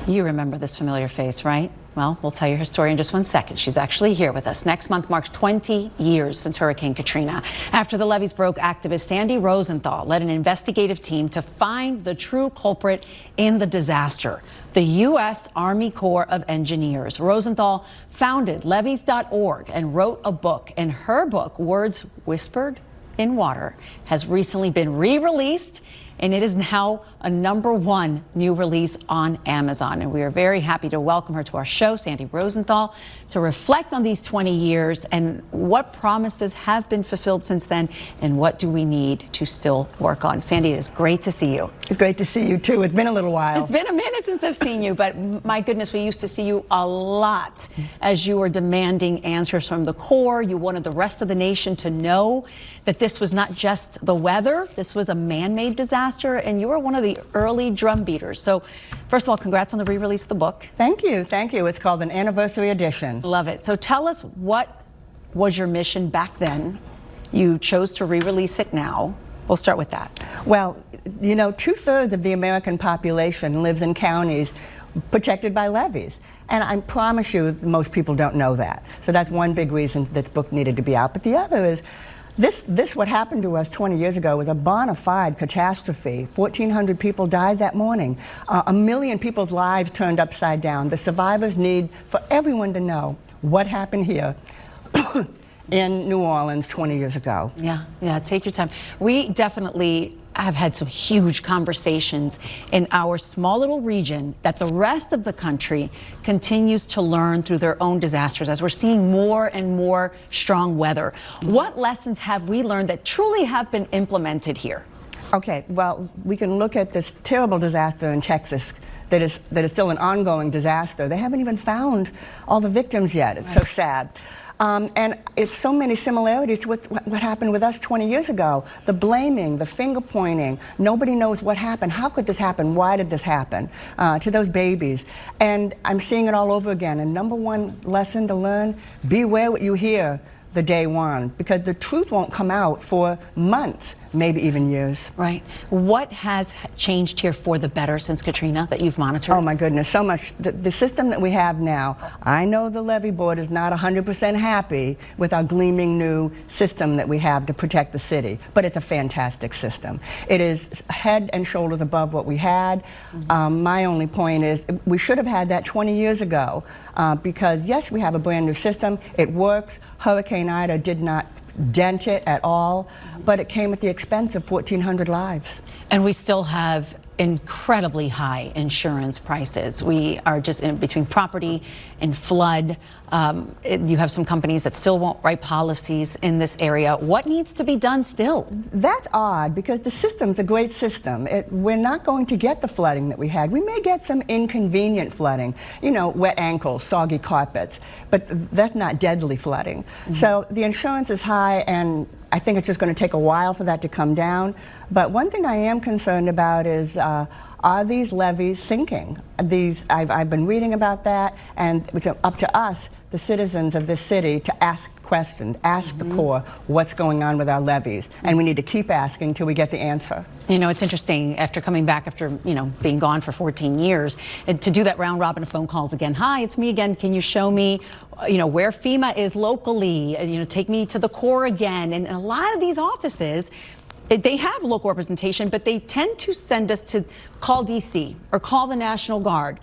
You remember this familiar face, right? Well, we'll tell you her story in just 1 second. She's actually here with us. Next month marks 20 years since Hurricane Katrina. After the levees broke, activist Sandy Rosenthal led an investigative team to find the true culprit in the disaster, the U.S. Army Corps of Engineers. Rosenthal founded levees.org and wrote a book, and her book, Words Whispered in Water, has recently been re-released, and it is now a #1 new release on Amazon. And we are very happy to welcome her to our show, Sandy Rosenthal, to reflect on these 20 years and what promises have been fulfilled since then and what do we need to still work on. Sandy, it is great to see you. It's great to see you too. It's been a little while. It's been a minute since I've seen you, but my goodness, we used to see you a lot as you were demanding answers from the Corps. You wanted the rest of the nation to know that this was not just the weather, this was a man-made disaster, and you were one of the early drum beaters. So first of all, congrats on the re-release of the book. Thank you, thank you. It's called an anniversary edition. Love it. So tell us, what was your mission back then? You chose to re-release it now. We'll start with that. Well, you know, 2/3 of the American population lives in counties protected by levees. And I promise you, most people don't know that. So that's one big reason this book needed to be out. But the other is, this what happened to us 20 years ago was a bona fide catastrophe. 1,400 people died that morning. 1 million people's lives turned upside down. The survivors need for everyone to know what happened here in New Orleans 20 years ago. Yeah, take your time. We definitely have had some huge conversations in our small little region that the rest of the country continues to learn through their own disasters as we're seeing more and more strong weather. What lessons have we learned that truly have been implemented here? Okay, well, we can look at this terrible disaster in Texas that is still an ongoing disaster. They haven't even found all the victims yet. It's so sad. And it's so many similarities to what happened with us 20 years ago. The blaming, the finger pointing, nobody knows what happened. How could this happen? Why did this happen to those babies? And I'm seeing it all over again. And #1 lesson to learn, beware what you hear the day one, because the truth won't come out for months, maybe even years. Right. What has changed here for the better since Katrina that you've monitored? Oh my goodness, so much. The system that we have now, I know the levee board is not 100% happy with our gleaming new system that we have to protect the city, but it's a fantastic system. It is head and shoulders above what we had. My only point is we should have had that 20 years ago because yes, we have a brand new system. It works. Hurricane Ida did not dent it at all, but it came at the expense of 1,400 lives. And we still have incredibly high insurance prices. We are just in between property and flood. You have some companies that still won't write policies in this area. What needs to be done still? That's odd because the system's a great system. We're not going to get the flooding that we had. We may get some inconvenient flooding, you know, wet ankles, soggy carpets, but that's not deadly flooding. So the insurance is high, and I think it's just going to take a while for that to come down. But one thing I am concerned about is, are these levees sinking? I've been reading about that, and it's up to us, the citizens of this city, to ask questions, ask the Corps what's going on with our levees, and we need to keep asking till we get the answer. You know, it's interesting, after coming back after, you know, being gone for 14 years, and to do that round robin of phone calls again. Hi, it's me again. Can you show me, you know, where FEMA is locally? You know, take me to the Corps again. And a lot of these offices, they have local representation, but they tend to send us to call DC or call the National Guard.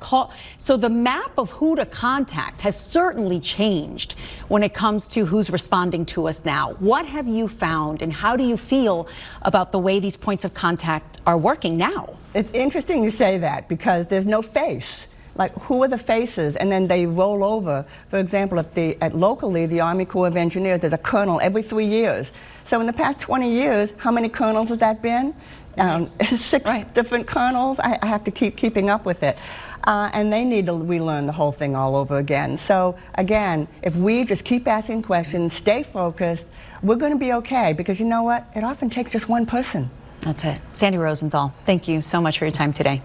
So the map of who to contact has certainly changed when it comes to who's responding to us now. What have you found, and how do you feel about the way these points of contact are working now? It's interesting you say that because there's no face. Like, who are the faces? And then they roll over. For example, at locally, the Army Corps of Engineers, there's a colonel every 3 years. So in the past 20 years, how many colonels has that been? 6 different colonels. I have to keeping up with it. And they need to relearn the whole thing all over again. So again, if we just keep asking questions, stay focused, we're going to be okay. Because you know what? It often takes just one person. That's it. Sandy Rosenthal, thank you so much for your time today.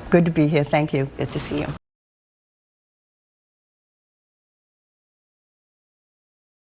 Good to be here. Thank you. Good to see you.